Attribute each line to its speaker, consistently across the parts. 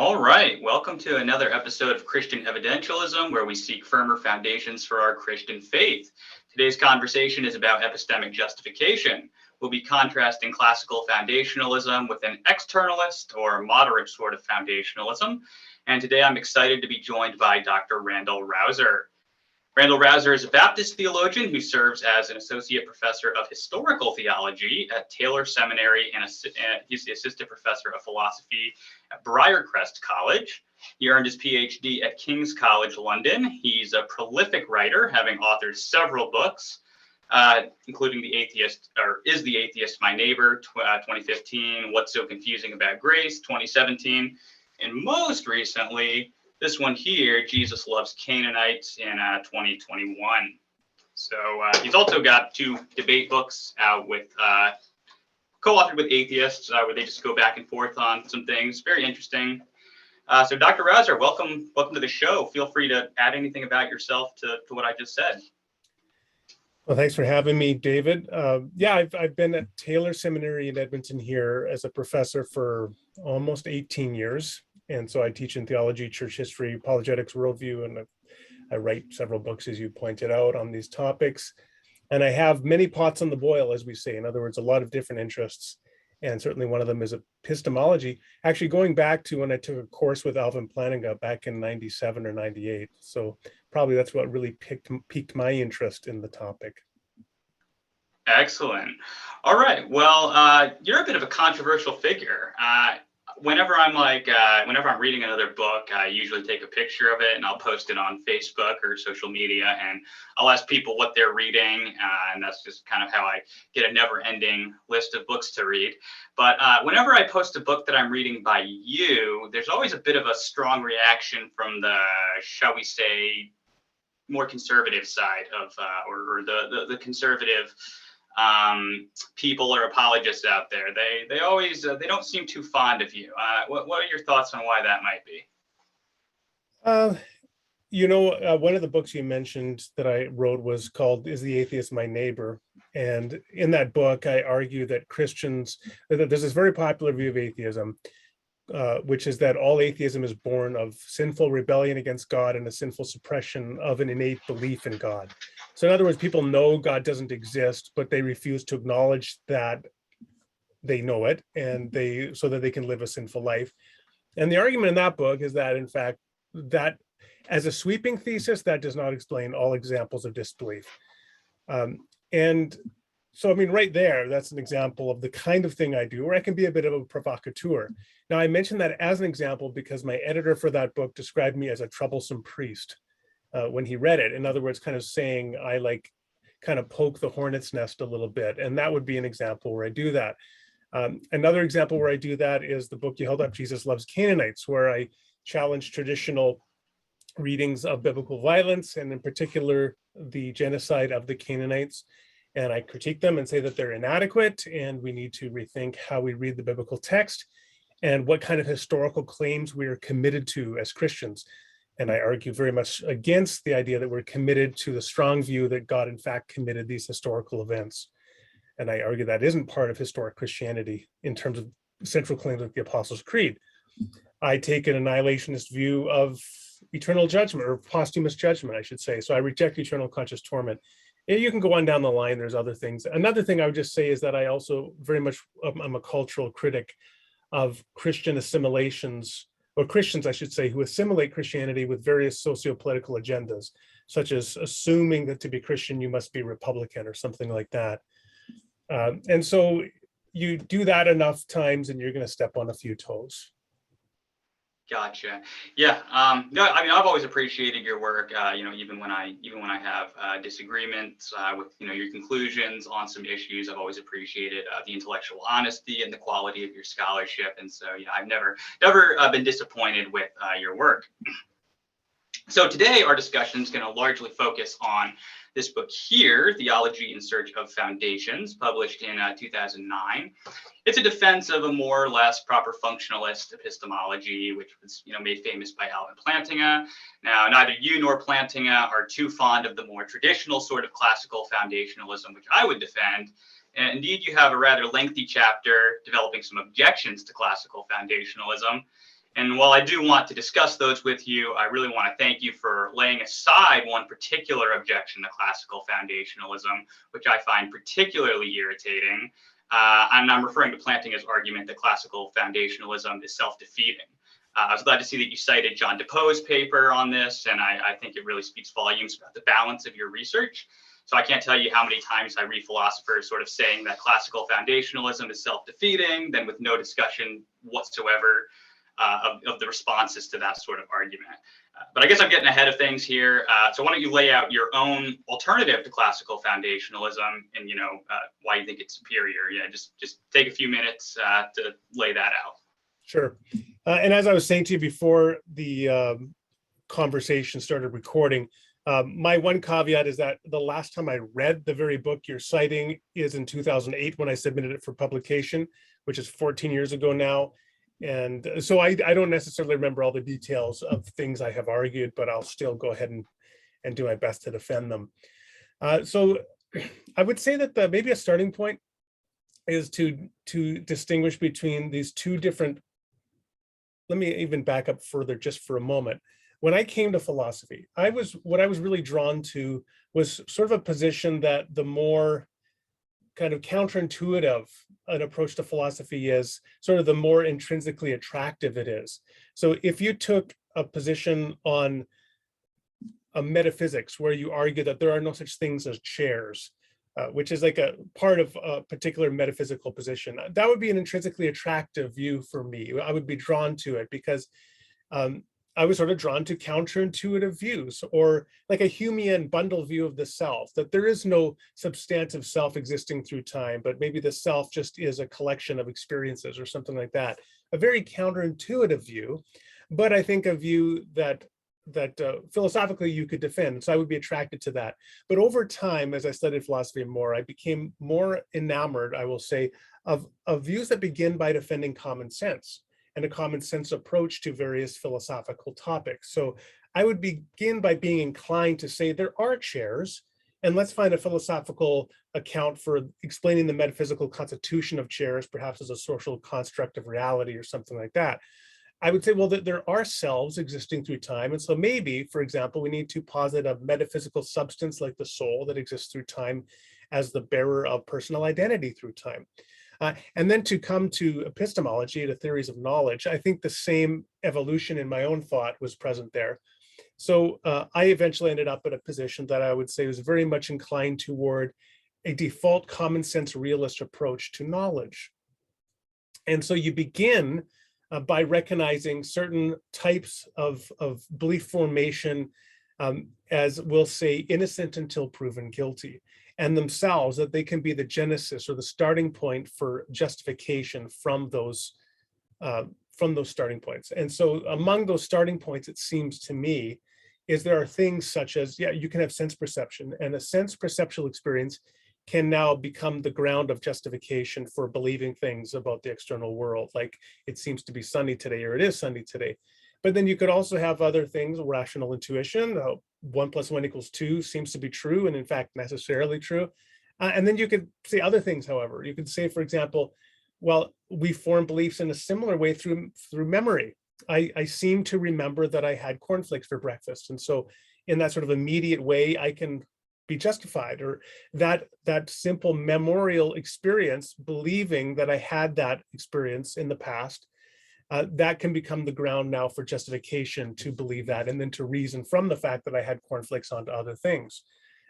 Speaker 1: All right, welcome to another episode of Christian Evidentialism, where we seek firmer foundations for our Christian faith. Today's conversation is about epistemic justification. We'll be contrasting classical foundationalism with an externalist or moderate sort of foundationalism. And today I'm excited to be joined by Dr. Randal Rauser. Randal Rauser is a Baptist theologian who serves as an associate professor of historical theology at Taylor Seminary, and he's the assistant professor of philosophy at Briarcrest College. He earned his PhD at King's College London. He's a prolific writer, having authored several books, including Is the Atheist My Neighbor, 2015, What's So Confusing About Grace, 2017, and most recently, this one here, Jesus Loves Canaanites, in 2021. So he's also got two debate books out with co-authored with atheists, where they just go back and forth on some things. Very interesting. So Dr. Rauser, welcome to the show. Feel free to add anything about yourself to what I just said.
Speaker 2: Well, thanks for having me, David. I've been at Taylor Seminary in Edmonton here as a professor for almost 18 years. And so I teach in theology, church history, apologetics, worldview, and I write several books, as you pointed out, on these topics. And I have many pots on the boil, as we say. In other words, a lot of different interests. And certainly one of them is epistemology, actually going back to when I took a course with Alvin Plantinga back in 97 or 98. So probably that's what really piqued my interest in the topic.
Speaker 1: Excellent. All right. Well, you're a bit of a controversial figure. Whenever I'm reading another book, I usually take a picture of it and I'll post it on Facebook or social media, and I'll ask people what they're reading, and that's just kind of how I get a never-ending list of books to read. But whenever I post a book that I'm reading by you, there's always a bit of a strong reaction from the, shall we say, more conservative side of, or the conservative people or apologists out there. They always they don't seem too fond of you. What are your thoughts on why that might be?
Speaker 2: One of the books you mentioned that I wrote was called Is the Atheist My Neighbor? And in that book, I argue that there's this very popular view of atheism, which is that all atheism is born of sinful rebellion against God and a sinful suppression of an innate belief in God. So in other words, people know God doesn't exist, but they refuse to acknowledge that they know it, and so that they can live a sinful life. And the argument in that book is that, in fact, that as a sweeping thesis, that does not explain all examples of disbelief. And so, I mean, right there, that's an example of the kind of thing I do, where I can be a bit of a provocateur. Now, I mentioned that as an example because my editor for that book described me as a troublesome priest when he read it. In other words, kind of saying I kind of poke the hornet's nest a little bit. And that would be an example where I do that. Another example where I do that is the book you held up, Jesus Loves Canaanites, where I challenge traditional readings of biblical violence, and in particular, the genocide of the Canaanites. And I critique them and say that they're inadequate, and we need to rethink how we read the biblical text and what kind of historical claims we are committed to as Christians. And I argue very much against the idea that we're committed to the strong view that God, in fact, committed these historical events. And I argue that isn't part of historic Christianity in terms of central claims like the Apostles' Creed. I take an annihilationist view of eternal judgment, or posthumous judgment, I should say. So I reject eternal conscious torment. You can go on down the line. There's other things. Another thing I would just say is that I also very much, I'm a cultural critic of Christian assimilations, or Christians, I should say, who assimilate Christianity with various socio-political agendas, such as assuming that to be Christian, you must be Republican or something like that. And so you do that enough times and you're going to step on a few toes.
Speaker 1: Gotcha. Yeah. No, I mean, I've always appreciated your work. Even when I have disagreements with your conclusions on some issues, I've always appreciated the intellectual honesty and the quality of your scholarship. And so, I've never been disappointed with your work. So today, our discussion is going to largely focus on this book here, Theology in Search of Foundations, published in 2009. It's a defense of a more or less proper functionalist epistemology, which was made famous by Alvin Plantinga. Now, neither you nor Plantinga are too fond of the more traditional sort of classical foundationalism, which I would defend. And indeed, you have a rather lengthy chapter developing some objections to classical foundationalism. And while I do want to discuss those with you, I really want to thank you for laying aside one particular objection to classical foundationalism, which I find particularly irritating. And I'm referring to Plantinga's argument that classical foundationalism is self-defeating. I was glad to see that you cited John DePauw's paper on this, and I think it really speaks volumes about the balance of your research. So I can't tell you how many times I read philosophers sort of saying that classical foundationalism is self-defeating, then with no discussion whatsoever of the responses to that sort of argument. But I guess I'm getting ahead of things here. So why don't you lay out your own alternative to classical foundationalism and, why you think it's superior? Yeah, just take a few minutes to lay that out.
Speaker 2: Sure. And as I was saying to you before the conversation started recording, my one caveat is that the last time I read the very book you're citing is in 2008 when I submitted it for publication, which is 14 years ago now. And so I don't necessarily remember all the details of things I have argued, but I'll still go ahead and do my best to defend them. So I would say that maybe a starting point is to distinguish between these two different. Let me even back up further just for a moment. When I came to philosophy, what I was really drawn to was sort of a position that the more kind of counterintuitive an approach to philosophy is, sort of the more intrinsically attractive it is. So if you took a position on a metaphysics where you argue that there are no such things as chairs, which is like a part of a particular metaphysical position, that would be an intrinsically attractive view for me. I would be drawn to it because I was sort of drawn to counterintuitive views, or like a Humean bundle view of the self, that there is no substantive self existing through time, but maybe the self just is a collection of experiences or something like that. A very counterintuitive view, but I think a view that philosophically you could defend. So I would be attracted to that. But over time, as I studied philosophy more, I became more enamored, I will say, of views that begin by defending common sense and a common sense approach to various philosophical topics. So I would begin by being inclined to say there are chairs, and let's find a philosophical account for explaining the metaphysical constitution of chairs, perhaps as a social construct of reality or something like that. I would say, well, that there are selves existing through time. And so maybe, for example, we need to posit a metaphysical substance like the soul that exists through time as the bearer of personal identity through time. And then to come to epistemology, the theories of knowledge, I think the same evolution in my own thought was present there. So I eventually ended up at a position that I would say was very much inclined toward a default common sense realist approach to knowledge. And so you begin by recognizing certain types of belief formation as we'll say innocent until proven guilty, and themselves that they can be the genesis or the starting point for justification from those starting points. And so among those starting points, it seems to me, is there are things such as, yeah, you can have sense perception, and a sense perceptual experience can now become the ground of justification for believing things about the external world, like it seems to be sunny today, or it is sunny today. But then you could also have other things, rational intuition, 1 + 1 = 2 seems to be true, and in fact necessarily true. And then you could say other things, however. You could say, for example, well, we form beliefs in a similar way through memory. I seem to remember that I had cornflakes for breakfast. And so in that sort of immediate way, I can be justified, or that simple memorial experience, believing that I had that experience in the past, that can become the ground now for justification to believe that, and then to reason from the fact that I had cornflakes onto other things.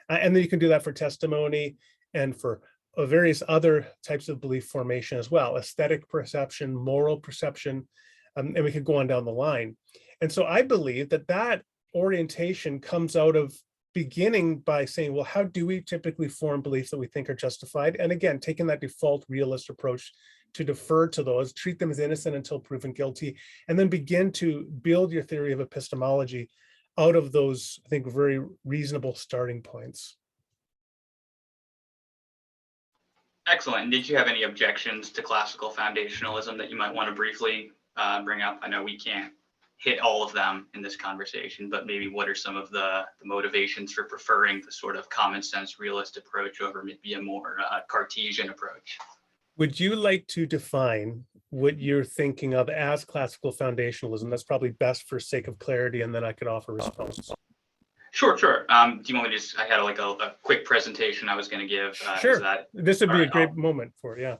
Speaker 2: And then you can do that for testimony and for various other types of belief formation as well, aesthetic perception, moral perception, and we could go on down the line. And so I believe that orientation comes out of beginning by saying, well, how do we typically form beliefs that we think are justified? And again, taking that default realist approach to defer to those, treat them as innocent until proven guilty, and then begin to build your theory of epistemology out of those, I think, very reasonable starting points.
Speaker 1: Excellent. And did you have any objections to classical foundationalism that you might want to briefly bring up? I know we can't hit all of them in this conversation, but maybe what are some of the motivations for preferring the sort of common sense realist approach over maybe a more Cartesian approach?
Speaker 2: Would you like to define what you're thinking of as classical foundationalism. That's probably best for sake of clarity, and then I could offer responses.
Speaker 1: Sure, sure. Do you want me to just, I had a quick presentation I was going to give.
Speaker 2: Sure. This would be a great
Speaker 1: I'll,
Speaker 2: moment for, yeah.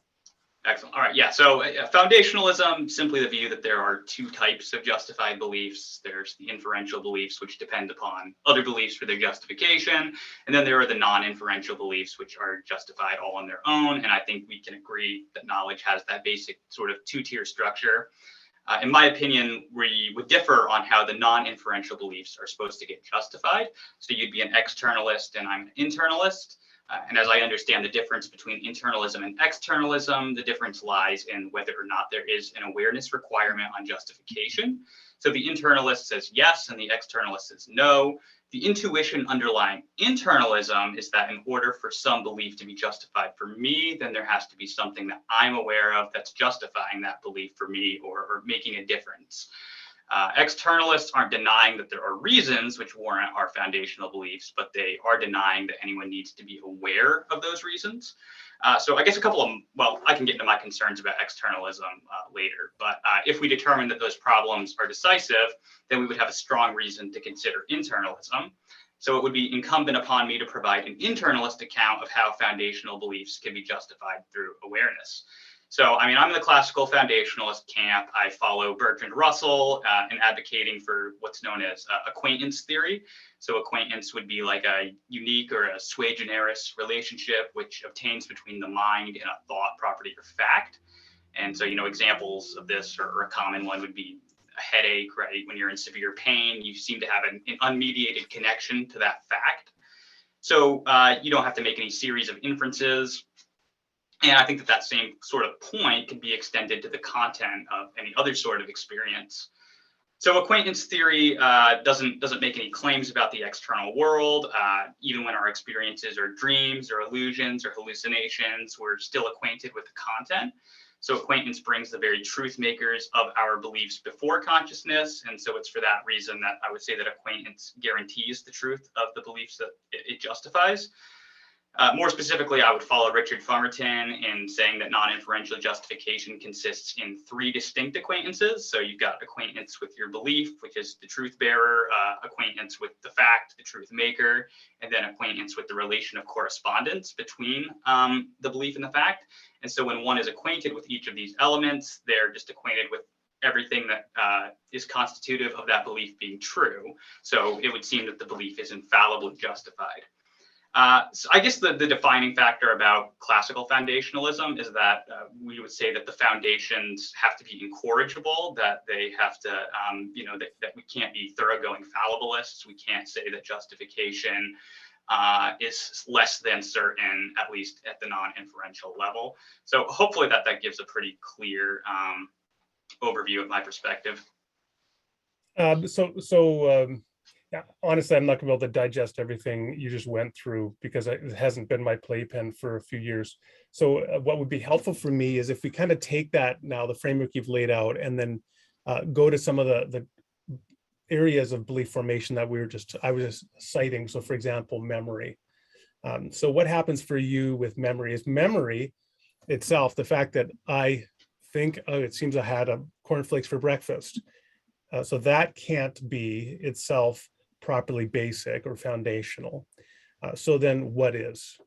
Speaker 1: Excellent. All right. Yeah. So foundationalism, simply the view that there are two types of justified beliefs. There's the inferential beliefs, which depend upon other beliefs for their justification. And then there are the non-inferential beliefs, which are justified all on their own. And I think we can agree that knowledge has that basic sort of two-tier structure. In my opinion, we would differ on how the non-inferential beliefs are supposed to get justified. So you'd be an externalist and I'm an internalist. And as I understand the difference between internalism and externalism, the difference lies in whether or not there is an awareness requirement on justification. So the internalist says yes, and the externalist says no. The intuition underlying internalism is that in order for some belief to be justified for me, then there has to be something that I'm aware of that's justifying that belief for me or making a difference. Externalists aren't denying that there are reasons which warrant our foundational beliefs, but they are denying that anyone needs to be aware of those reasons. So I guess I can get into my concerns about externalism later, but if we determine that those problems are decisive, then we would have a strong reason to consider internalism. So it would be incumbent upon me to provide an internalist account of how foundational beliefs can be justified through awareness. So, I mean, I'm in the classical foundationalist camp. I follow Bertrand Russell in advocating for what's known as acquaintance theory. So acquaintance would be like a unique or a sui generis relationship which obtains between the mind and a thought, property, or fact. And so, examples of this, or a common one would be a headache, right? When you're in severe pain, you seem to have an unmediated connection to that fact. So you don't have to make any series of inferences. And I think that same sort of point can be extended to the content of any other sort of experience. So acquaintance theory doesn't make any claims about the external world. Even when our experiences are dreams or illusions or hallucinations, we're still acquainted with the content. So acquaintance brings the very truth makers of our beliefs before consciousness. And so it's for that reason that I would say that acquaintance guarantees the truth of the beliefs that it justifies. More specifically, I would follow Richard Fumerton in saying that non-inferential justification consists in three distinct acquaintances. So you've got acquaintance with your belief, which is the truth bearer, acquaintance with the fact, the truth maker, and then acquaintance with the relation of correspondence between the belief and the fact. And so when one is acquainted with each of these elements, they're just acquainted with everything that is constitutive of that belief being true. So it would seem that the belief is infallibly justified. So I guess the defining factor about classical foundationalism is that we would say that the foundations have to be incorrigible, that they have to, that we can't be thoroughgoing fallibilists. We can't say that justification is less than certain, at least at the non-inferential level. So hopefully that gives a pretty clear overview of my perspective.
Speaker 2: Yeah, honestly, I'm not going to be able to digest everything you just went through because it hasn't been my playpen for a few years. So what would be helpful for me is if we kind of take that now, the framework you've laid out, and then go to some of the areas of belief formation that I was just citing. So for example, memory. So what happens for you with memory is memory itself, the fact that I think, it seems I had a cornflakes for breakfast. So that can't be itself properly basic or foundational. So then what is?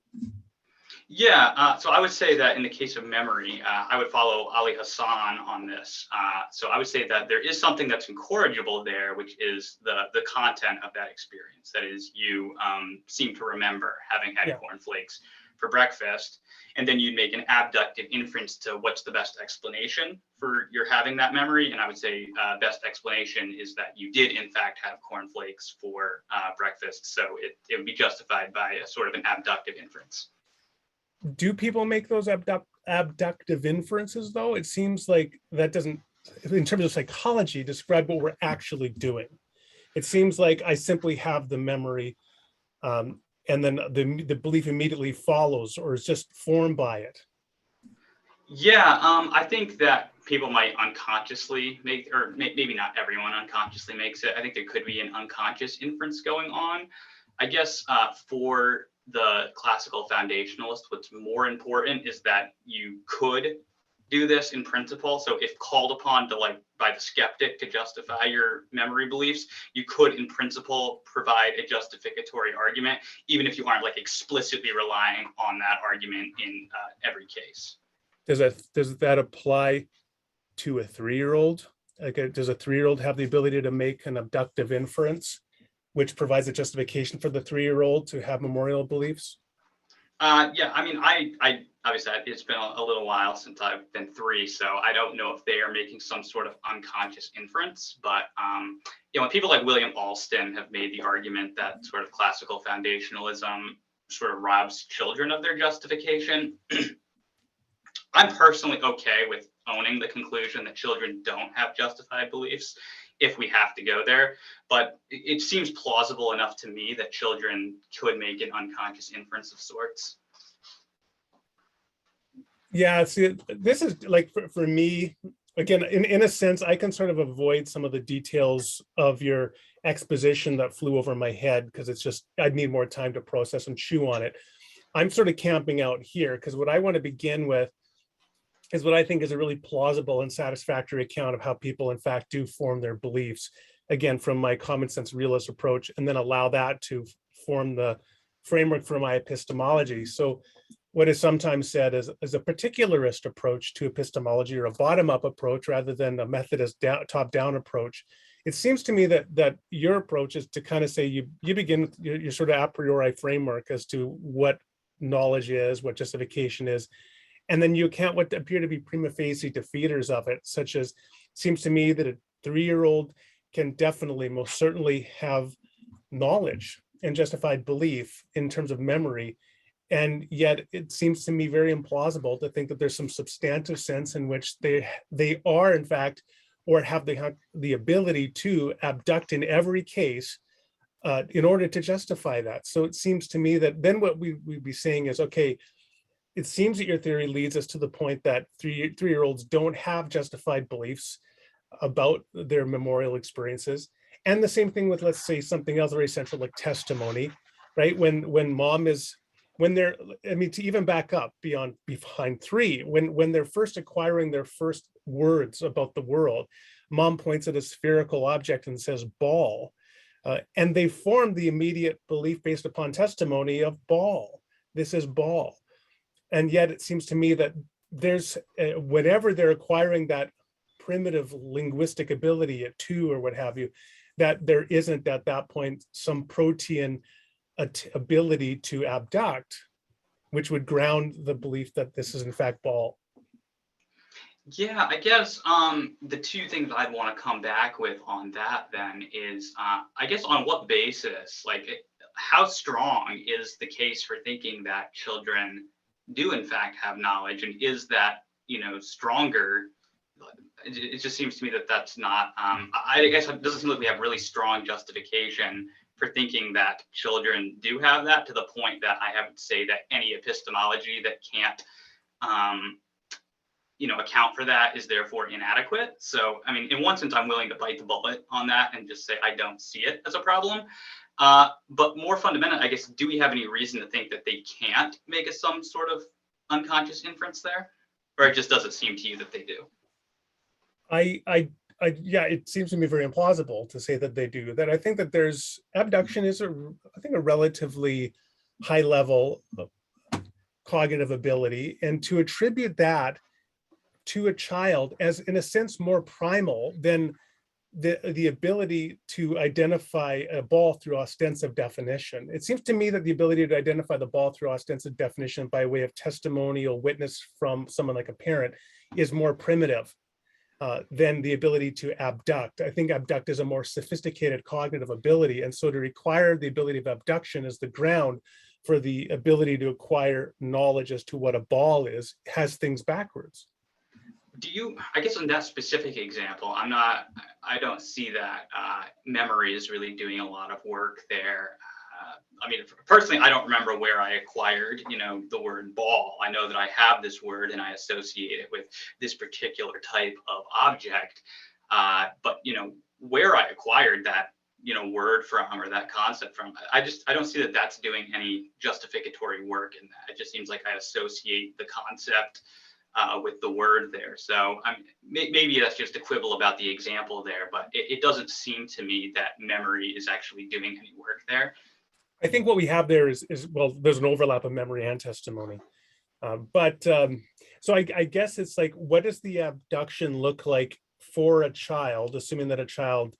Speaker 1: Yeah, so I would say that in the case of memory, I would follow Ali Hassan on this. So I would say that there is something that's incorrigible there, which is the content of that experience. That is, you seem to remember having had cornflakes for breakfast, and then you'd make an abductive inference to what's the best explanation for your having that memory. And I would say best explanation is that you did in fact have cornflakes for breakfast. So it would be justified by a sort of an abductive inference.
Speaker 2: Do people make those abductive inferences though? It seems like that doesn't, in terms of psychology, describe what we're actually doing. It seems like I simply have the memory and then the belief immediately follows or is just formed by it.
Speaker 1: Yeah, I think that people might unconsciously make, or maybe not everyone unconsciously makes it. I think there could be an unconscious inference going on. I guess for the classical foundationalist, what's more important is that you could do this in principle. So if called upon to by the skeptic to justify your memory beliefs, you could in principle provide a justificatory argument, even if you aren't explicitly relying on that argument in every case.
Speaker 2: Does that apply to a 3-year-old? Does a 3-year-old have the ability to make an abductive inference, which provides a justification for the 3-year-old to have memorial beliefs?
Speaker 1: Yeah, I mean, I obviously it's been a little while since I've been 3, so I don't know if they are making some sort of unconscious inference. But people like William Alston have made the argument that sort of classical foundationalism sort of robs children of their justification. I'm personally okay with owning the conclusion that children don't have justified beliefs if we have to go there. But it seems plausible enough to me that children could make an unconscious inference of sorts.
Speaker 2: Yeah, see, this is for me, again, in a sense, I can sort of avoid some of the details of your exposition that flew over my head because it's just, I'd need more time to process and chew on it. I'm sort of camping out here because what I want to begin with is what I think is a really plausible and satisfactory account of how people in fact do form their beliefs, again, from my common sense realist approach, and then allow that to form the framework for my epistemology. So what is sometimes said as a particularist approach to epistemology, or a bottom-up approach rather than a Methodist top-down approach. It seems to me that your approach is to kind of say you begin with your sort of a priori framework as to what knowledge is, what justification is, and then you account what appear to be prima facie defeaters of it, such as, seems to me that a 3-year-old can definitely, most certainly have knowledge and justified belief in terms of memory. And yet it seems to me very implausible to think that there's some substantive sense in which they are in fact, or have the ability to abduct in every case in order to justify that. So it seems to me that then what we'd be saying is, okay, it seems that your theory leads us to the point that three-year-olds don't have justified beliefs about their memorial experiences. And the same thing with, let's say, something else very central like testimony, right? When they're, I mean, to even back up behind 3, when they're first acquiring their first words about the world, mom points at a spherical object and says ball. And they form the immediate belief based upon testimony of ball. This is ball. And yet it seems to me that there's, whenever they're acquiring that primitive linguistic ability at 2 or what have you, that there isn't at that point some protean ability to abduct, which would ground the belief that this is in fact ball.
Speaker 1: Yeah, I guess the 2 things I'd want to come back with on that then is, I guess on what basis, how strong is the case for thinking that children do in fact have knowledge, and is that stronger? It just seems to me that that's not, I guess it doesn't seem like we have really strong justification for thinking that children do have that, to the point that I have to say that any epistemology that can't account for that is therefore inadequate. So I mean, in one sense, I'm willing to bite the bullet on that and just say I don't see it as a problem. But more fundamental, I guess, do we have any reason to think that they can't make some sort of unconscious inference there? Or it just doesn't seem to you that they do?
Speaker 2: Yeah, it seems to me very implausible to say that they do that. I think that there's abduction is a relatively high level of cognitive ability, and to attribute that to a child as, in a sense, more primal than the ability to identify a ball through ostensive definition. It seems to me that the ability to identify the ball through ostensive definition by way of testimonial witness from someone like a parent is more primitive than the ability to abduct. I think abduct is a more sophisticated cognitive ability, and so to require the ability of abduction as the ground for the ability to acquire knowledge as to what a ball is has things backwards.
Speaker 1: Do you, I guess in that specific example, I don't see that memory is really doing a lot of work there. I mean, personally, I don't remember where I acquired, the word ball. I know that I have this word and I associate it with this particular type of object. But, where I acquired that, word from, or that concept from, I don't see that that's doing any justificatory work in that. It just seems like I associate the concept with the word there. So maybe that's just a quibble about the example there, but it doesn't seem to me that memory is actually doing any work there.
Speaker 2: I think what we have there is well, there's an overlap of memory and testimony. So I guess it's like, what does the abduction look like for a child, assuming that a child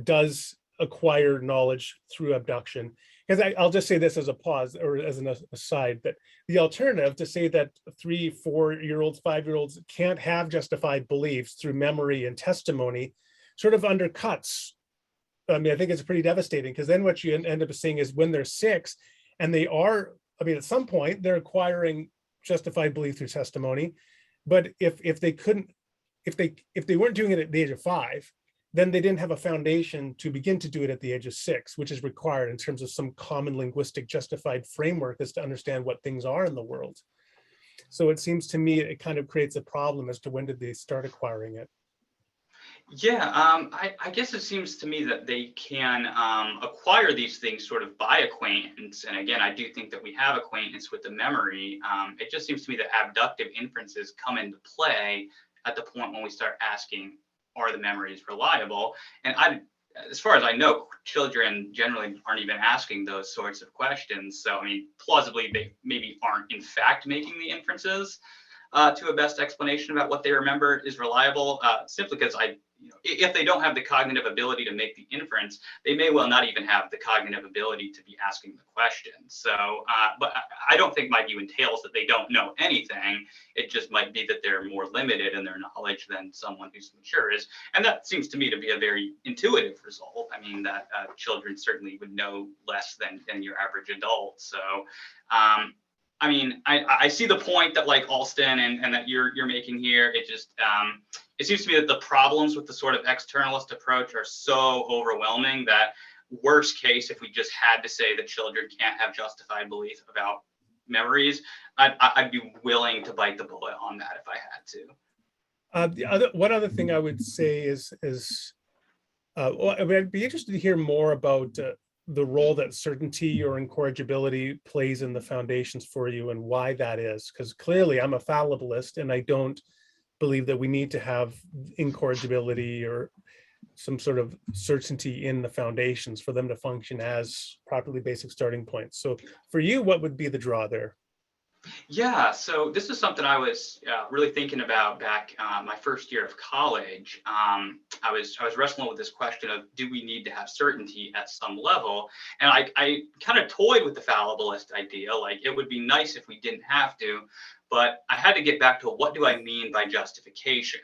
Speaker 2: does acquire knowledge through abduction? Because I'll just say this as a pause or as an aside, that the alternative to say that 3, 4-year-olds, 5-year-olds can't have justified beliefs through memory and testimony sort of undercuts. I mean, I think it's pretty devastating, because then what you end up seeing is when they're 6 and they are, I mean, at some point they're acquiring justified belief through testimony, but if they weren't doing it at the age of 5, then they didn't have a foundation to begin to do it at the age of 6, which is required in terms of some common linguistic justified framework as to understand what things are in the world. So it seems to me it kind of creates a problem as to when did they start acquiring it.
Speaker 1: Yeah, I guess it seems to me that they can acquire these things sort of by acquaintance. And again, I do think that we have acquaintance with the memory. It just seems to me that abductive inferences come into play at the point when we start asking, are the memories reliable? And as far as I know, children generally aren't even asking those sorts of questions. So, I mean, plausibly, they maybe aren't in fact making the inferences to a best explanation about what they remember is reliable, simply because if they don't have the cognitive ability to make the inference, they may well not even have the cognitive ability to be asking the question. So, but I don't think my view entails that they don't know anything. It just might be that they're more limited in their knowledge than someone who's mature is. And that seems to me to be a very intuitive result. I mean, that children certainly would know less than your average adult. So, I mean, I see the point that like Alston and that you're making here. It just it seems to me that the problems with the sort of externalist approach are so overwhelming that worst case, if we just had to say that children can't have justified belief about memories, I'd be willing to bite the bullet on that if I had to.
Speaker 2: One other thing I would say is well, I mean, I'd be interested to hear more about the role that certainty or incorrigibility plays in the foundations for you and why that is. Because clearly I'm a fallibilist and I don't believe that we need to have incorrigibility or some sort of certainty in the foundations for them to function as properly basic starting points. So for you, what would be the draw there?
Speaker 1: Yeah, so this is something I was really thinking about back my first year of college. I was wrestling with this question of, do we need to have certainty at some level? And I kind of toyed with the fallibilist idea, like it would be nice if we didn't have to, but I had to get back to what do I mean by justification?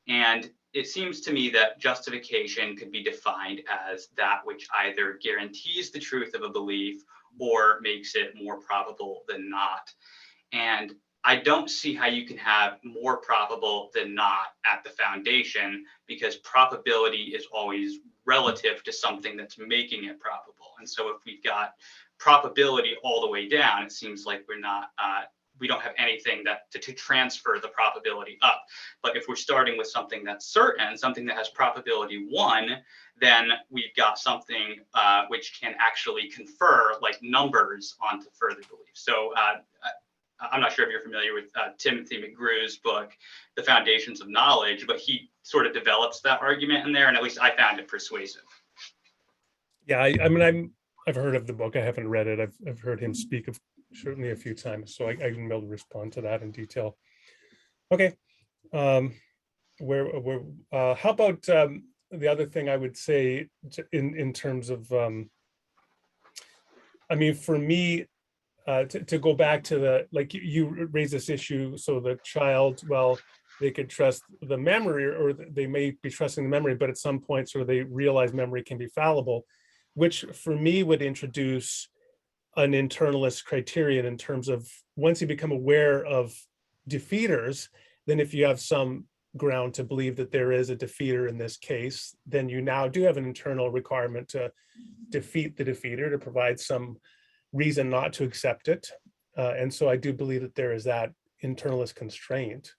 Speaker 1: And it seems to me that justification could be defined as that which either guarantees the truth of a belief or makes it more probable than not. And I don't see how you can have more probable than not at the foundation, because probability is always relative to something that's making it probable. And so if we've got probability all the way down, it seems like we don't have anything to transfer the probability up. But if we're starting with something that's certain, something that has probability 1, then we've got something which can actually confer like numbers onto further belief. So I'm not sure if you're familiar with Timothy McGrew's book, The Foundations of Knowledge, but he sort of develops that argument in there, and at least I found it persuasive.
Speaker 2: Yeah, I mean, I've heard of the book. I haven't read it. I've heard him speak of certainly a few times, so I can be able to respond to that in detail. Okay, how about the other thing I would say in terms of, I mean, for me, to go back to the, like you raise this issue, so the child, well, they could trust the memory, or they may be trusting the memory, but at some point sort of they realize memory can be fallible, which for me would introduce an internalist criterion in terms of, once you become aware of defeaters, then if you have some ground to believe that there is a defeater in this case, then you now do have an internal requirement to defeat the defeater, to provide some reason not to accept it. And so I do believe that there is that internalist constraint.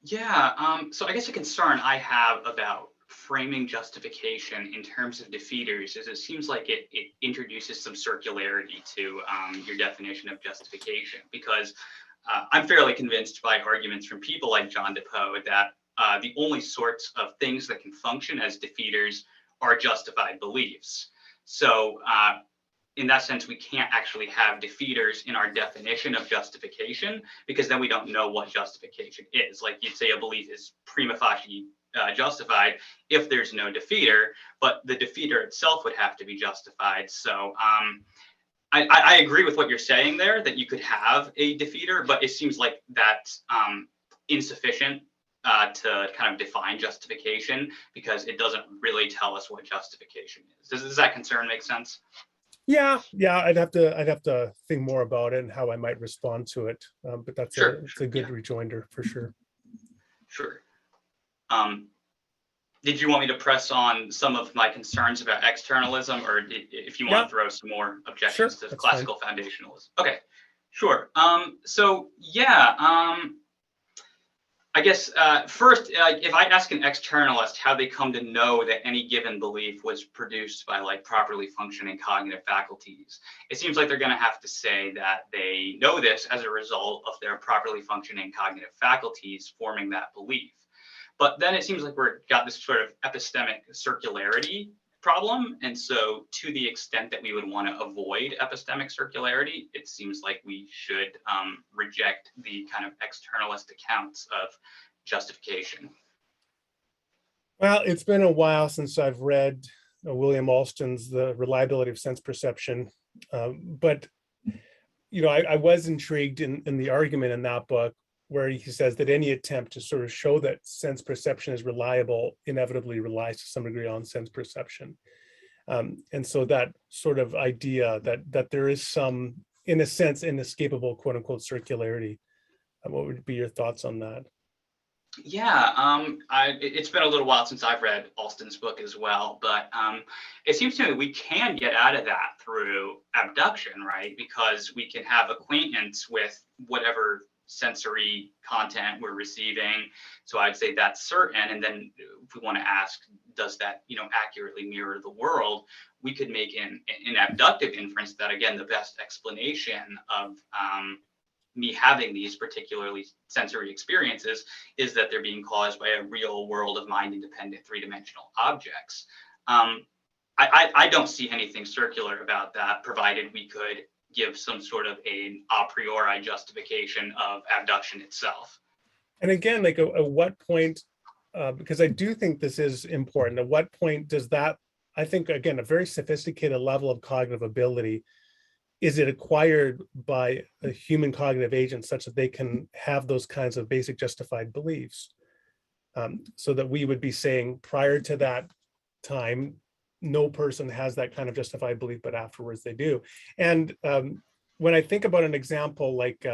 Speaker 1: Yeah, so I guess a concern I have about framing justification in terms of defeaters is it seems like it introduces some circularity to your definition of justification, because I'm fairly convinced by arguments from people like John DePoe that the only sorts of things that can function as defeaters are justified beliefs. So in that sense, we can't actually have defeaters in our definition of justification, because then we don't know what justification is. Like you'd say a belief is prima facie justified if there's no defeater, but the defeater itself would have to be justified. So I agree with what you're saying there, that you could have a defeater, but it seems like that's insufficient to kind of define justification, because it doesn't really tell us what justification is. Does that concern make sense?
Speaker 2: Yeah, I'd have to think more about it and how I might respond to it. But that's it's a good rejoinder for sure.
Speaker 1: Sure. Did you want me to press on some of my concerns about externalism, or if you want to throw some more objections to classical foundationalism? Okay, sure. I guess first, if I ask an externalist how they come to know that any given belief was produced by like properly functioning cognitive faculties, it seems like they're going to have to say that they know this as a result of their properly functioning cognitive faculties forming that belief. But then it seems like we've got this sort of epistemic circularity problem. And so to the extent that we would want to avoid epistemic circularity, it seems like we should reject the kind of externalist accounts of justification.
Speaker 2: Well, it's been a while since I've read William Alston's The Reliability of Sense Perception. But, I was intrigued in the argument in that book, where he says that any attempt to sort of show that sense perception is reliable inevitably relies to some degree on sense perception. And so that sort of idea that there is some, in a sense, inescapable quote unquote circularity. What would be your thoughts on that?
Speaker 1: Yeah, it's been a little while since I've read Alston's book as well, but it seems to me we can get out of that through abduction, right? Because we can have acquaintance with whatever sensory content we're receiving. So I'd say that's certain. And then if we want to ask, does that, accurately mirror the world? We could make an abductive inference that, again, the best explanation of me having these particularly sensory experiences is that they're being caused by a real world of mind-independent three-dimensional objects. I don't see anything circular about that, provided we could give some sort of an a priori justification of abduction itself.
Speaker 2: And again, like at what point, because I do think this is important, at what point does that, I think, again, a very sophisticated level of cognitive ability, is it acquired by a human cognitive agent such that they can have those kinds of basic justified beliefs? So that we would be saying prior to that time, no person has that kind of justified belief, but afterwards they do. And when I think about an example like,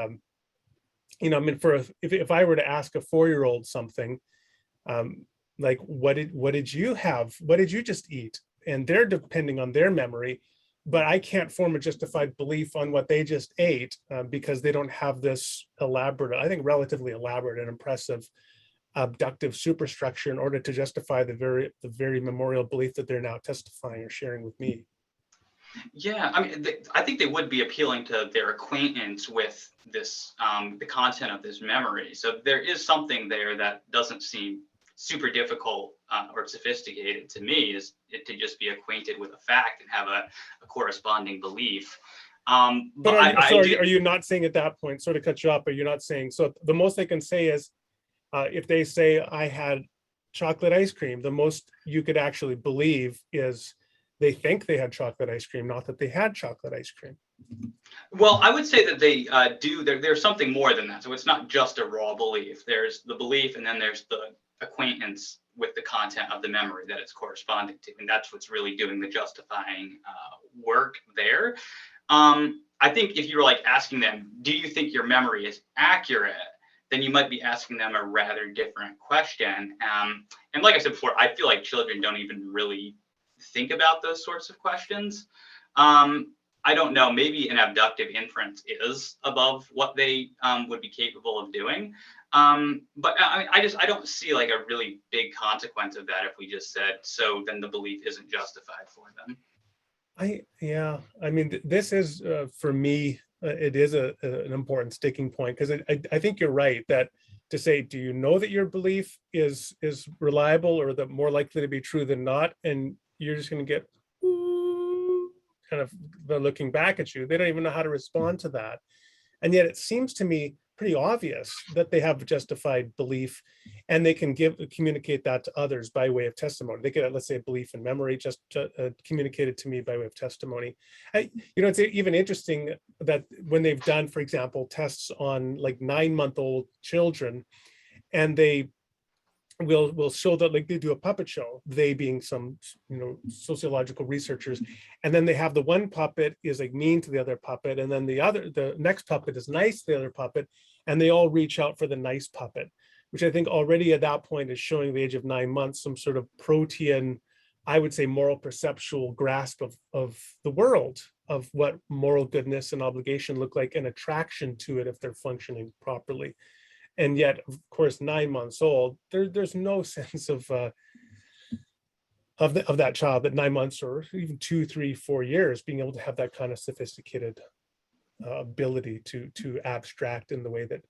Speaker 2: if I were to ask a 4-year-old something, like, what did you have? What did you just eat? And they're depending on their memory, but I can't form a justified belief on what they just ate because they don't have this elaborate, I think relatively elaborate and impressive abductive superstructure in order to justify the very memorial belief that they're now testifying or sharing with me.
Speaker 1: Yeah, I mean, I think they would be appealing to their acquaintance with this, the content of this memory. So there is something there that doesn't seem super difficult or sophisticated to me, is it to just be acquainted with a fact and have a corresponding belief.
Speaker 2: But are you not saying at that point, sort of cut you off, but you're not saying, so the most they can say is, if they say I had chocolate ice cream, the most you could actually believe is they think they had chocolate ice cream, not that they had chocolate ice cream.
Speaker 1: Well, I would say that they do. There's something more than that. So it's not just a raw belief. There's the belief, and then there's the acquaintance with the content of the memory that it's corresponding to, and that's what's really doing the justifying work there. I think if you were like asking them, do you think your memory is accurate, then you might be asking them a rather different question. And like I said before, I feel like children don't even really think about those sorts of questions. I don't know, maybe an abductive inference is above what they would be capable of doing. But I mean, I don't see like a really big consequence of that if we just said, so then the belief isn't justified for them.
Speaker 2: I mean, this is for me It is an important sticking point, because I think you're right that to say, do you know that your belief is reliable or that more likely to be true than not, and you're just going to get kind of they're looking back at you. They don't even know how to respond to that. And yet it seems to me pretty obvious that they have justified belief, and they can communicate that to others by way of testimony. They get, let's say, a belief in memory just communicated to me by way of testimony. It's even interesting that when they've done, for example, tests on like 9-month-old children, and they will show that, like, they do a puppet show, they being some sociological researchers, and then they have the one puppet is like mean to the other puppet, and then the next puppet is nice to the other puppet, and they all reach out for the nice puppet, which I think already at that point is showing the age of 9 months some sort of protean, I would say, moral perceptual grasp of the world, of what moral goodness and obligation look like, and attraction to it if they're functioning properly. And yet, of course, 9 months old, there's no sense of that child at 9 months, or even 2, 3, 4 years, being able to have that kind of sophisticated ability to abstract in the way that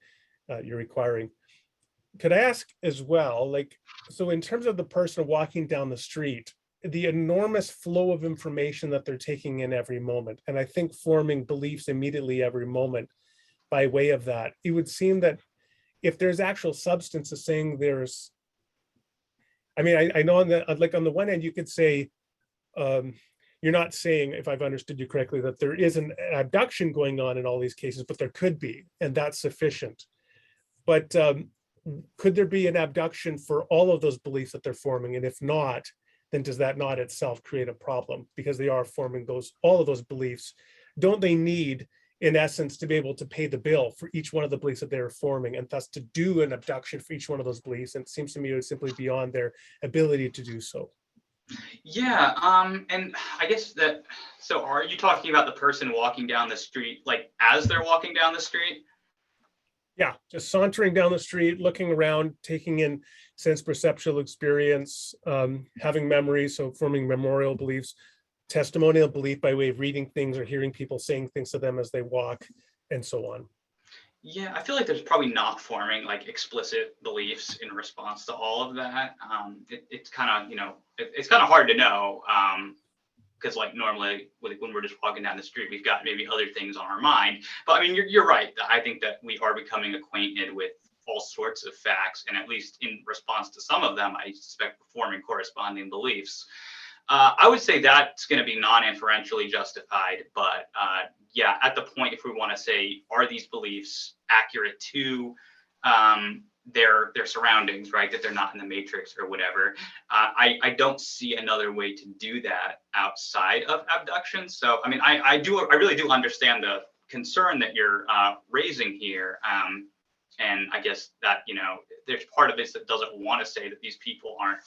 Speaker 2: you're requiring. Could I ask as well, like, so in terms of the person walking down the street, the enormous flow of information that they're taking in every moment, and I think forming beliefs immediately every moment by way of that, it would seem that if there's actual substance to saying there's, I mean, I know on the one hand, you could say, you're not saying, if I've understood you correctly, that there is an abduction going on in all these cases, but there could be, and that's sufficient. But could there be an abduction for all of those beliefs that they're forming? And if not, then does that not itself create a problem? Because they are forming all of those beliefs. Don't they need, in essence, to be able to pay the bill for each one of the beliefs that they're forming, and thus to do an abduction for each one of those beliefs? And it seems to me it was simply beyond their ability to do so.
Speaker 1: Yeah, and I guess that, so are you talking about the person walking down the street, like as they're walking down the street?
Speaker 2: Yeah, just sauntering down the street, looking around, taking in sense perceptual experience, having memories, so forming memorial beliefs, testimonial belief by way of reading things or hearing people saying things to them as they walk, and so on.
Speaker 1: Yeah, I feel like there's probably not forming like explicit beliefs in response to all of that. It's kind of, it's kind of hard to know, because like normally when we're just walking down the street, we've got maybe other things on our mind. But I mean, you're right. I think that we are becoming acquainted with all sorts of facts, and at least in response to some of them, I suspect forming corresponding beliefs. I would say that's going to be non-inferentially justified, but yeah, at the point, if we want to say, are these beliefs accurate to their surroundings, right? That they're not in the matrix or whatever. I don't see another way to do that outside of abduction. So, I mean, I really do understand the concern that you're raising here. And I guess that, there's part of this that doesn't want to say that these people aren't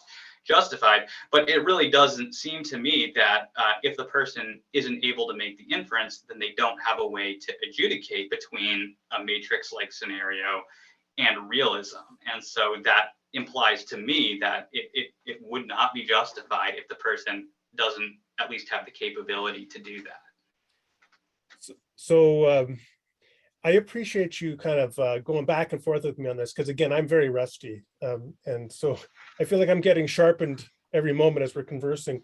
Speaker 1: justified, but it really doesn't seem to me that if the person isn't able to make the inference, then they don't have a way to adjudicate between a matrix-like scenario and realism. And so that implies to me that it would not be justified if the person doesn't at least have the capability to do that.
Speaker 2: So I appreciate you kind of going back and forth with me on this, because again, I'm very rusty. And so I feel like I'm getting sharpened every moment as we're conversing.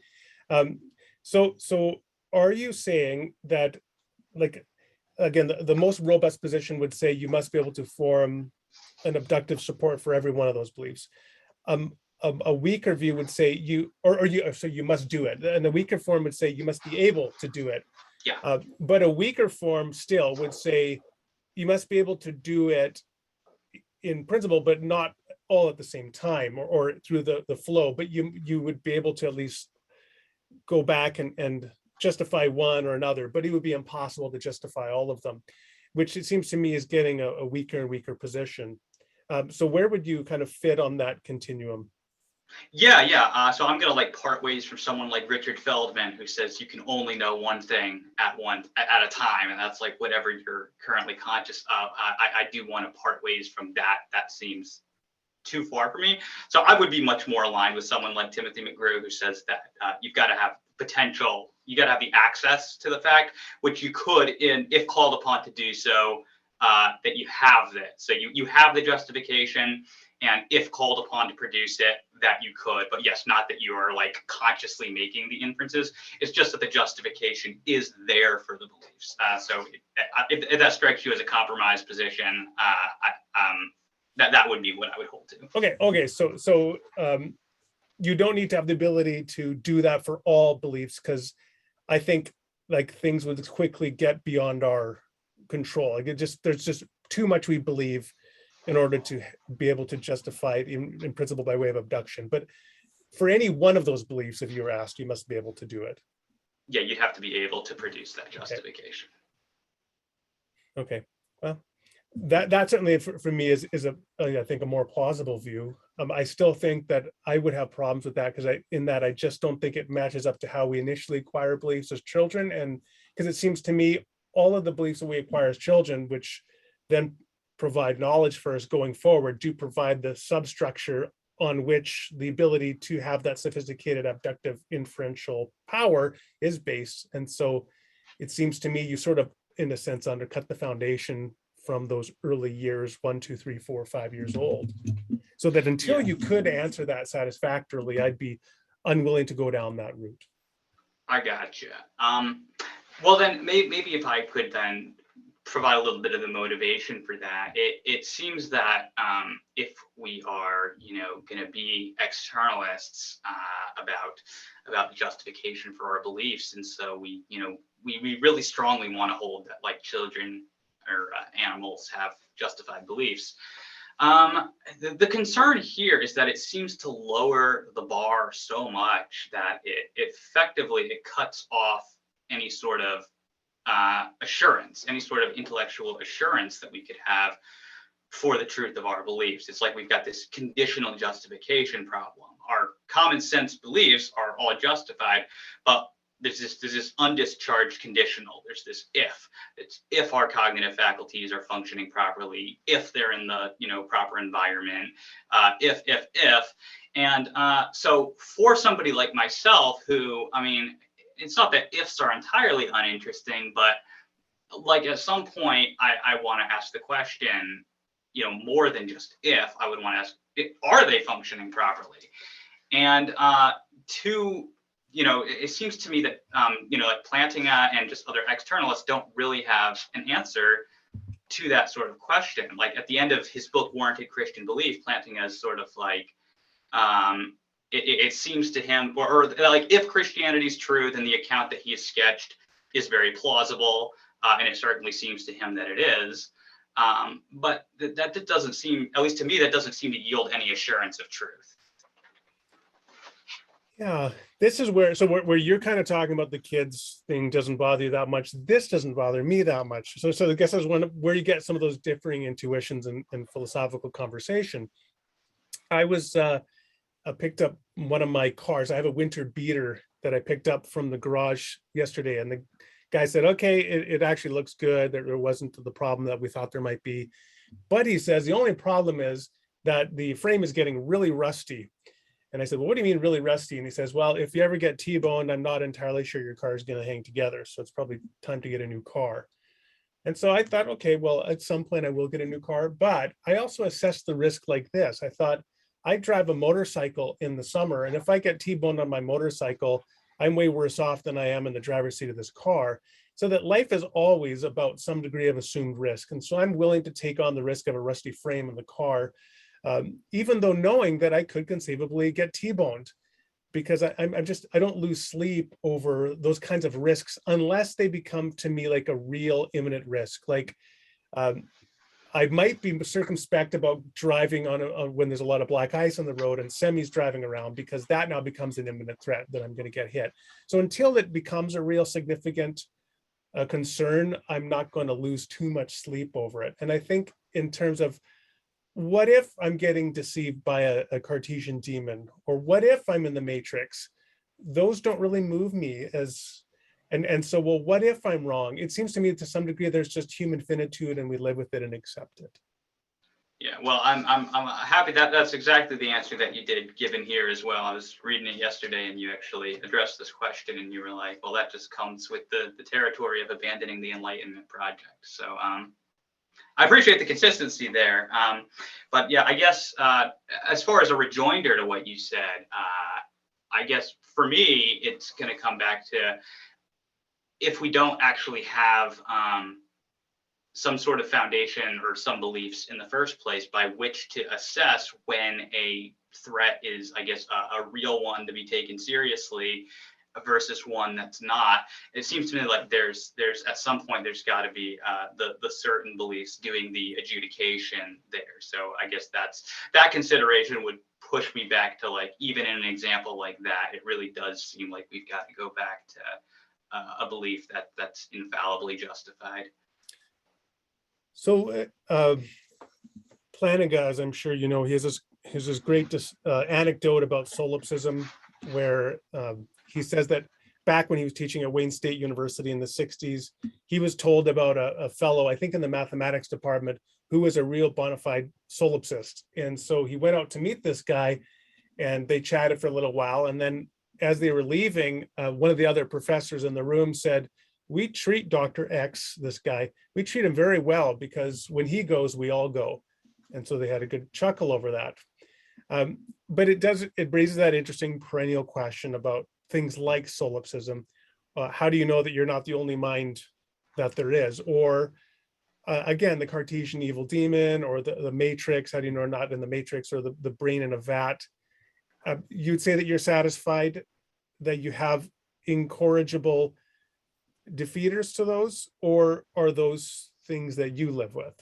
Speaker 2: So are you saying that, like, again, the most robust position would say you must be able to form an abductive support for every one of those beliefs? A weaker view would say you must do it. And a weaker form would say you must be able to do it.
Speaker 1: Yeah.
Speaker 2: But a weaker form still would say you must be able to do it in principle, but not all at the same time, or through the flow, but you would be able to at least go back and justify one or another, but it would be impossible to justify all of them, which it seems to me is getting a weaker and weaker position. So where would you kind of fit on that continuum?
Speaker 1: Yeah. So I'm gonna part ways from someone like Richard Feldman, who says you can only know one thing at a time, and that's like whatever you're currently conscious of. I do want to part ways from that. That seems too far for me. So I would be much more aligned with someone like Timothy McGrew, who says that you've got to have potential, you got to have the access to the fact, which you could, if called upon to do so, that you have that. So you have the justification, and if called upon to produce it, that you could. But yes, not that you are like consciously making the inferences. It's just that the justification is there for the beliefs. So if that strikes you as a compromise position, that would be what I would hold to.
Speaker 2: Okay. So you don't need to have the ability to do that for all beliefs, because I think like things would quickly get beyond our control. Like there's just too much we believe in order to be able to justify it in principle by way of abduction. But for any one of those beliefs, if you were asked, you must be able to do it.
Speaker 1: Yeah, you'd have to be able to produce that justification.
Speaker 2: Okay. Well, that certainly for me is I think a more plausible view. I still think that I would have problems with that, because I just don't think it matches up to how we initially acquire beliefs as children. And because it seems to me all of the beliefs that we acquire as children, which then provide knowledge for us going forward, do provide the substructure on which the ability to have that sophisticated abductive inferential power is based. And so it seems to me you sort of, in a sense, undercut the foundation from those early years, 1, 2, 3, 4, 5 years old. So that until you could answer that satisfactorily, I'd be unwilling to go down that route.
Speaker 1: I gotcha. Well, then maybe if I could then provide a little bit of the motivation for that. It seems that if we are, going to be externalists about justification for our beliefs, and so we really strongly want to hold that like children or animals have justified beliefs. The concern here is that it seems to lower the bar so much that it effectively cuts off any sort of assurance, any sort of intellectual assurance that we could have for the truth of our beliefs. It's like we've got this conditional justification problem. Our common sense beliefs are all justified, but there's this undischarged conditional. There's this if. It's if our cognitive faculties are functioning properly, if they're in the proper environment, if. And so for somebody like myself, who, it's not that ifs are entirely uninteresting, but like at some point I want to ask the question, more than just if. I would want to ask, are they functioning properly? And it seems to me that like Plantinga and just other externalists don't really have an answer to that sort of question. Like at the end of his book Warranted Christian Belief, Plantinga is sort of like it seems to him, or like if Christianity is true, then the account that he has sketched is very plausible, and it certainly seems to him that it is. But that doesn't seem, at least to me, that doesn't seem to yield any assurance of truth.
Speaker 2: Yeah, this is where you're kind of talking about the kids thing doesn't bother you that much. This doesn't bother me that much. So I guess that's where you get some of those differing intuitions and philosophical conversation. I picked up one of my cars. I have a winter beater that I picked up from the garage yesterday, and the guy said, okay, it actually looks good. There wasn't the problem that we thought there might be. But he says the only problem is that the frame is getting really rusty. And I said, well, what do you mean really rusty? And he says, well, if you ever get T-boned, I'm not entirely sure your car is going to hang together. So it's probably time to get a new car. And so I thought, okay, well, at some point I will get a new car. But I also assessed the risk like this. I thought, I drive a motorcycle in the summer, and if I get T-boned on my motorcycle, I'm way worse off than I am in the driver's seat of this car. So that life is always about some degree of assumed risk. And so I'm willing to take on the risk of a rusty frame in the car, even though knowing that I could conceivably get T-boned, because I don't lose sleep over those kinds of risks unless they become to me like a real imminent risk. Like I might be circumspect about driving on when there's a lot of black ice on the road and semis driving around, because that now becomes an imminent threat that I'm going to get hit. So until it becomes a real significant concern, I'm not going to lose too much sleep over it. And I think in terms of what if I'm getting deceived by a Cartesian demon, or what if I'm in the Matrix, those don't really move me as. And so, well, what if I'm wrong? It seems to me to some degree there's just human finitude and we live with it and accept it.
Speaker 1: Yeah, well, I'm happy that that's exactly the answer that you did given here as well. I was reading it yesterday, and you actually addressed this question, and you were like, well, that just comes with the territory of abandoning the Enlightenment project. So I appreciate the consistency there. But yeah, I guess as far as a rejoinder to what you said, I guess for me, it's going to come back to if we don't actually have some sort of foundation or some beliefs in the first place by which to assess when a threat is, I guess, a real one to be taken seriously versus one that's not. It seems to me like there's at some point there's got to be the certain beliefs doing the adjudication there. So I guess that consideration would push me back to, like, even in an example like that, it really does seem like we've got to go back to a belief that's infallibly justified.
Speaker 2: So Plantinga, as I'm sure you know, he has this great anecdote about solipsism, where he says that back when he was teaching at Wayne State University in the 60s, he was told about a fellow, I think in the mathematics department, who was a real bona fide solipsist. And so he went out to meet this guy, and they chatted for a little while. And then as they were leaving, one of the other professors in the room said, "We treat Dr. X, this guy, we treat him very well, because when he goes, we all go." And so they had a good chuckle over that. But it raises that interesting perennial question about things like solipsism. How do you know that you're not the only mind that there is? Or again, the Cartesian evil demon, or the matrix, how do you know you're not in the matrix, or the brain in a vat? You'd say that you're satisfied that you have incorrigible defeaters to those, or are those things that you live with?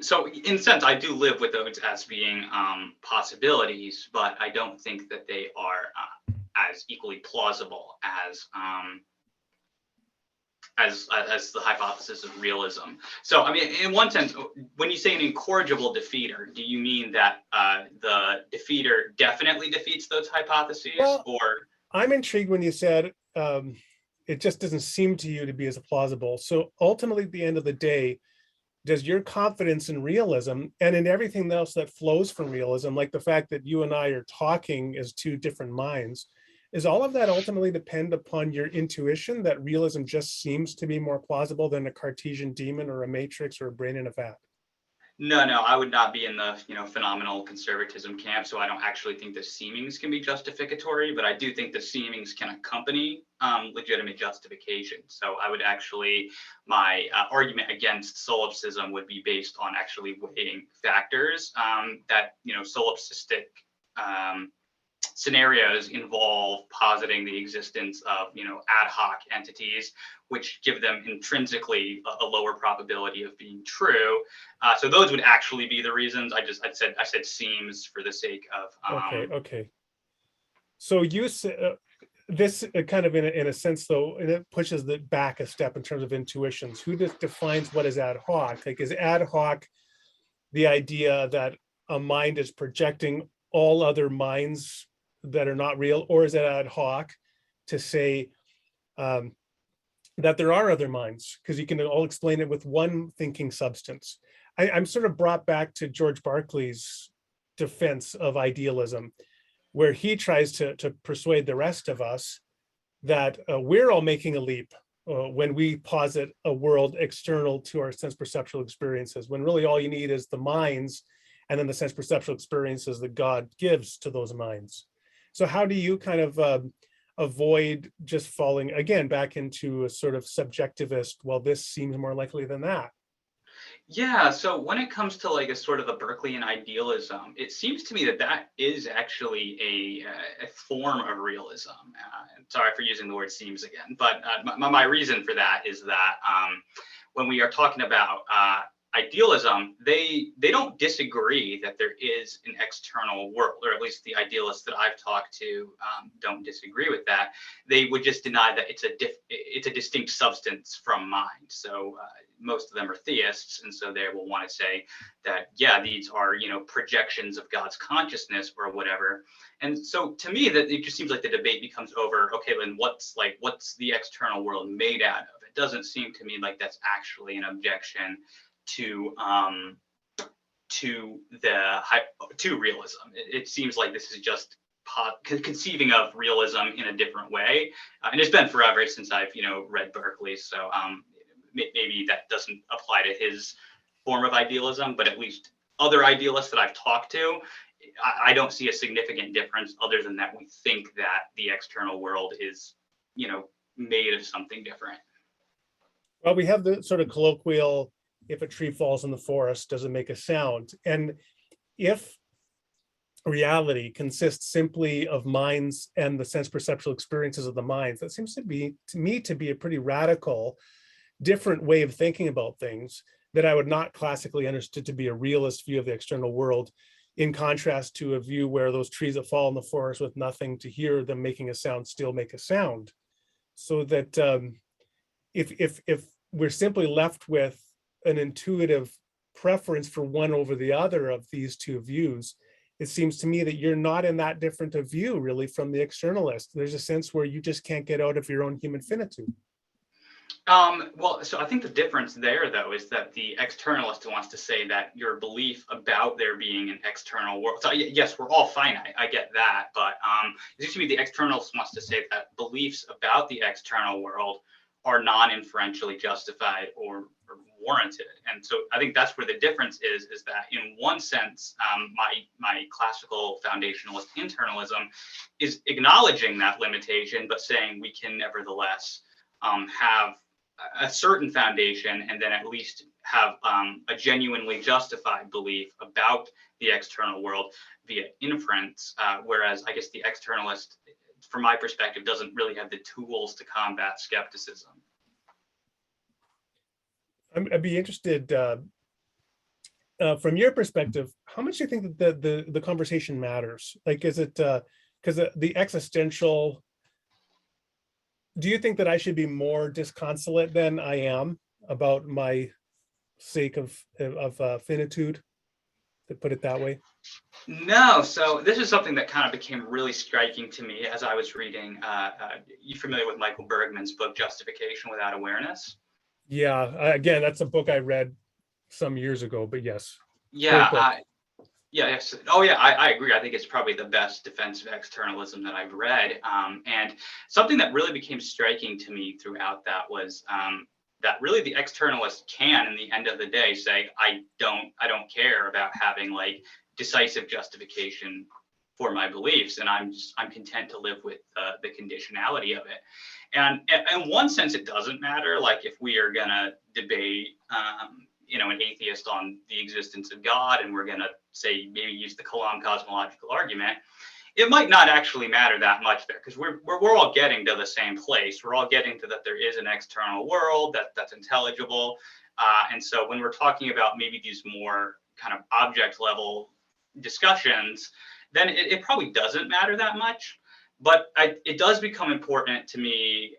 Speaker 1: So in a sense, I do live with those as being possibilities, but I don't think that they are as equally plausible as the hypothesis of realism. So, I mean, in one sense, when you say an incorrigible defeater, do you mean that the defeater definitely defeats those hypotheses,
Speaker 2: Well,
Speaker 1: or?
Speaker 2: I'm intrigued when you said it just doesn't seem to you to be as plausible. So ultimately, at the end of the day, does your confidence in realism and in everything else that flows from realism, like the fact that you and I are talking as two different minds, is all of that ultimately depend upon your intuition that realism just seems to be more plausible than a Cartesian demon or a matrix or a brain in a vat?
Speaker 1: No, I would not be in the phenomenal conservatism camp. So I don't actually think the seemings can be justificatory, but I do think the seemings can accompany legitimate justification. So I would actually, my argument against solipsism would be based on actually weighing factors that solipsistic scenarios involve positing the existence of ad hoc entities, which give them intrinsically a lower probability of being true. So those would actually be the reasons. I said seems for the sake of
Speaker 2: Okay. So you said this kind of in a sense, though, and it pushes the back a step in terms of intuitions. Who defines what is ad hoc? Like, is ad hoc the idea that a mind is projecting all other minds that are not real, or is it ad hoc to say that there are other minds, because you can all explain it with one thinking substance? I'm sort of brought back to George Berkeley's defense of idealism, where he tries to persuade the rest of us that we're all making a leap when we posit a world external to our sense perceptual experiences, when really all you need is the minds and then the sense perceptual experiences that God gives to those minds. So how do you kind of avoid just falling again back into a sort of subjectivist, well, this seems more likely than that?
Speaker 1: Yeah, so when it comes to like a sort of a Berkeleyan idealism, it seems to me that is actually a form of realism. Sorry for using the word seems again, but my reason for that is that when we are talking about idealism, they don't disagree that there is an external world, or at least the idealists that I've talked to don't disagree with that. They would just deny that it's a distinct substance from mind. So most of them are theists, and so they will want to say that, yeah, these are projections of God's consciousness or whatever. And so to me, that it just seems like the debate becomes over. Okay, then what's the external world made out of? It doesn't seem to me like that's actually an objection to to realism. It seems like this is just conceiving of realism in a different way, and it's been forever since I've read Berkeley. So maybe that doesn't apply to his form of idealism, but at least other idealists that I've talked to, I don't see a significant difference other than that we think that the external world is, made of something different.
Speaker 2: Well, we have the sort of colloquial, if a tree falls in the forest, does it make a sound? And if reality consists simply of minds and the sense perceptual experiences of the minds, that seems to me to be a pretty radical, different way of thinking about things that I would not classically understood to be a realist view of the external world, in contrast to a view where those trees that fall in the forest with nothing to hear them making a sound still make a sound. So that if we're simply left with an intuitive preference for one over the other of these two views, it seems to me that you're not in that different a view really from the externalist. There's a sense where you just can't get out of your own human finitude.
Speaker 1: Well, so I think the difference there, though, is that the externalist wants to say that your belief about there being an external world. So yes, we're all finite. I get that, but it seems to me the externalist wants to say that beliefs about the external world are non-inferentially justified or warranted. And so I think that's where the difference is that in one sense, my classical foundationalist internalism is acknowledging that limitation, but saying we can nevertheless have a certain foundation and then at least have a genuinely justified belief about the external world via inference, whereas I guess the externalist, from my perspective, doesn't really have the tools to combat skepticism.
Speaker 2: I'd be interested, from your perspective, how much do you think that the conversation matters? Like, is it because the existential? Do you think that I should be more disconsolate than I am about my sake of finitude, to put it that way?
Speaker 1: No, so this is something that kind of became really striking to me as I was reading. You familiar with Michael Bergman's book, Justification Without Awareness?
Speaker 2: Yeah, again, that's a book I read some years ago, but yes.
Speaker 1: Yeah, yes. Oh, yeah, I agree. I think it's probably the best defense of externalism that I've read. And something that really became striking to me throughout that was that really the externalist can, in the end of the day, say, I don't care about having like decisive justification for my beliefs, and I'm content to live with the conditionality of it. And in one sense, it doesn't matter. Like if we are gonna debate, an atheist on the existence of God, and we're gonna say maybe use the Kalam cosmological argument, it might not actually matter that much there, because we're all getting to the same place. We're all getting to that there is an external world that's intelligible, and so when we're talking about maybe these more kind of object level discussions, then it probably doesn't matter that much. But it does become important to me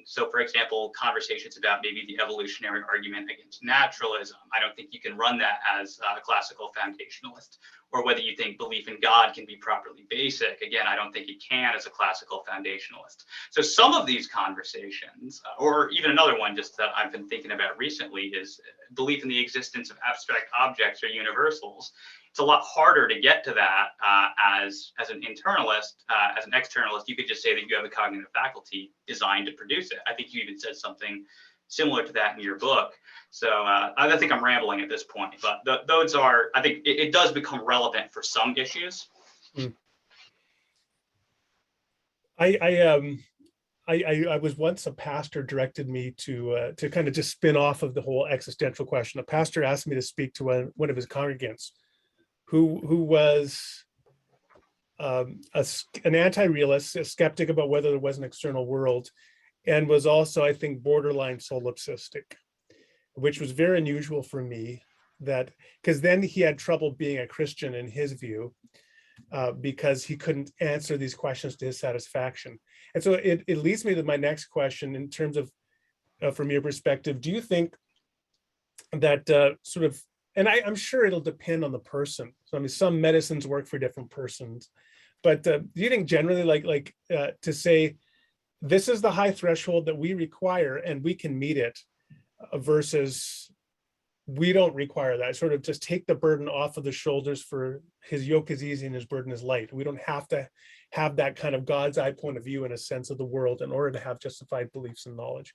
Speaker 1: so for example, conversations about maybe the evolutionary argument against naturalism. I don't think you can run that as a classical foundationalist, or whether you think belief in God can be properly basic. Again, I don't think it can as a classical foundationalist. So some of these conversations, or even another one just that I've been thinking about recently, is belief in the existence of abstract objects or universals. It's a lot harder to get to that as an internalist. As an externalist, you could just say that you have a cognitive faculty designed to produce it. I think you even said something similar to that in your book. So I think I'm rambling at this point, but those are, I think it does become relevant for some issues.
Speaker 2: I was once, a pastor directed me to kind of just spin off of the whole existential question. A pastor asked me to speak to one of his congregants who was an anti-realist, a skeptic about whether there was an external world, and was also, I think, borderline solipsistic, which was very unusual for me, that because then he had trouble being a Christian in his view, because he couldn't answer these questions to his satisfaction. And so it leads me to my next question in terms of, from your perspective, do you think that sort of, and I'm sure it'll depend on the person. So I mean, some medicines work for different persons, but do you think generally like to say, this is the high threshold that we require and we can meet it, versus we don't require that. Sort of just take the burden off of the shoulders, for his yoke is easy and his burden is light. We don't have to have that kind of God's eye point of view in a sense of the world in order to have justified beliefs and knowledge.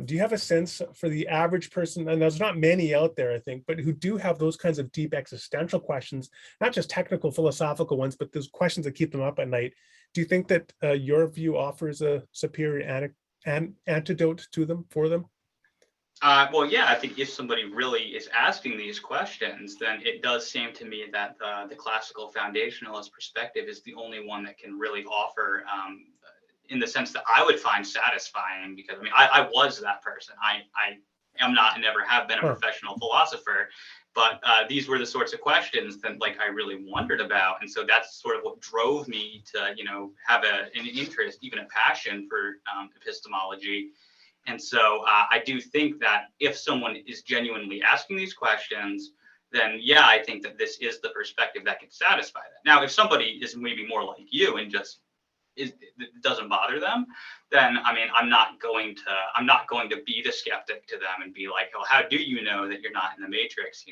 Speaker 2: Do you have a sense for the average person, and there's not many out there, I think, but who do have those kinds of deep existential questions, not just technical philosophical ones, but those questions that keep them up at night? Do you think that your view offers a superior antidote to them, for them?
Speaker 1: Well, yeah, I think if somebody really is asking these questions, then it does seem to me that the classical foundationalist perspective is the only one that can really offer, in the sense that I would find satisfying, because I mean, I was that person. I am not and never have been a professional philosopher, but these were the sorts of questions that like I really wondered about. And so that's sort of what drove me to, have an interest, even a passion for epistemology. And so I do think that if someone is genuinely asking these questions, then yeah, I think that this is the perspective that can satisfy that. Now, if somebody is maybe more like you and just it doesn't bother them, then I mean, I'm not going to be the skeptic to them and be like, oh, how do you know that you're not in the matrix?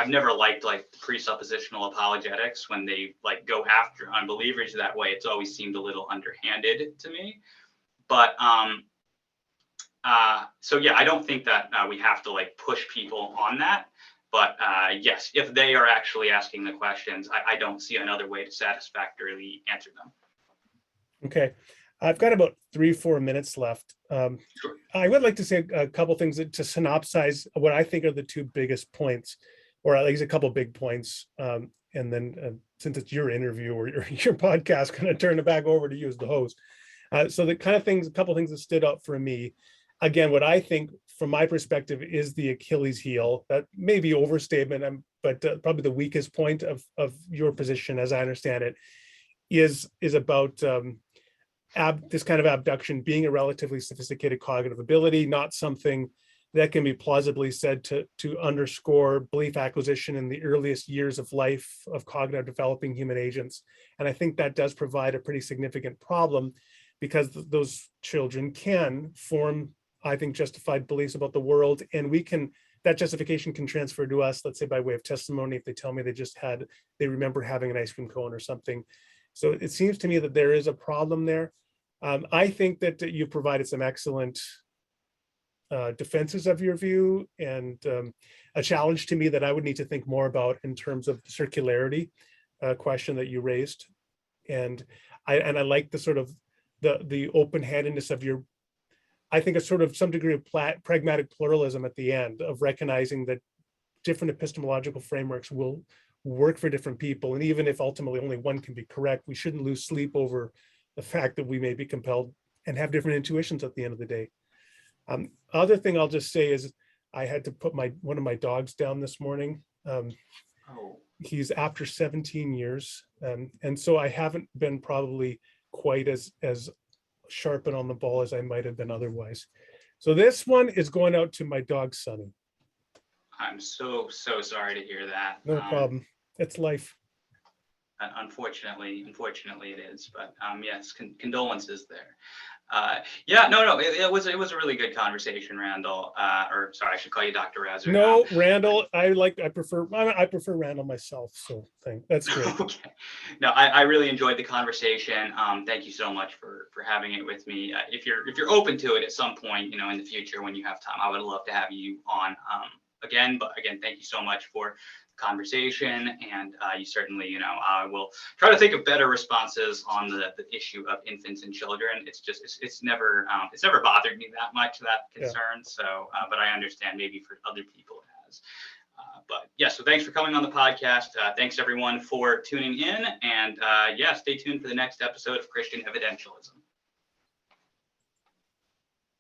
Speaker 1: I've never liked like presuppositional apologetics when they like go after unbelievers that way. It's always seemed a little underhanded to me. But so yeah, I don't think that we have to like push people on that. But yes, if they are actually asking the questions, I don't see another way to satisfactorily answer them.
Speaker 2: Okay, I've got about 3-4 minutes left.
Speaker 1: Sure.
Speaker 2: I would like to say a couple things to synopsize what I think are the two biggest points, or at least a couple big points. And then since it's your interview or your podcast, going to turn it back over to you as the host. So the kind of things, a couple things that stood out for me. Again, what I think from my perspective is the Achilles heel. That may be overstatement, but probably the weakest point of your position, as I understand it, is about this kind of abduction being a relatively sophisticated cognitive ability, not something that can be plausibly said to underscore belief acquisition in the earliest years of life of cognitive developing human agents. And I think that does provide a pretty significant problem, because those children can form, I think, justified beliefs about the world, and that justification can transfer to us, let's say by way of testimony, if they tell me they remember having an ice cream cone or something. So it seems to me that there is a problem there. I think that you provided some excellent defenses of your view, and a challenge to me that I would need to think more about in terms of the circularity question that you raised. And I like the sort of the open-handedness of your, I think, a sort of some degree of pragmatic pluralism at the end, of recognizing that different epistemological frameworks will work for different people. And even if ultimately only one can be correct, we shouldn't lose sleep over the fact that we may be compelled and have different intuitions at the end of the day. Other thing I'll just say is I had to put one of my dogs down this morning. He's after 17 years. And so I haven't been probably quite as sharp and on the ball as I might have been otherwise. So this one is going out to my dog, Sunny.
Speaker 1: I'm so sorry to hear that.
Speaker 2: No problem. It's life.
Speaker 1: Unfortunately it is, but yes, condolences there. It was a really good conversation, Randal. Or sorry, I should call you Dr. Rauser.
Speaker 2: No, Randal. I prefer Randal myself. So that's great.
Speaker 1: Okay. No, I really enjoyed the conversation. Thank you so much for having it with me. If you're open to it at some point, in the future when you have time, I would love to have you on again. But again, thank you so much for conversation, and you certainly, I will try to think of better responses on the issue of infants and children. It's never bothered me that much, that concern. Yeah. So, but I understand maybe for other people it has. But yeah, so thanks for coming on the podcast. Thanks everyone for tuning in, and stay tuned for the next episode of Christian Evidentialism.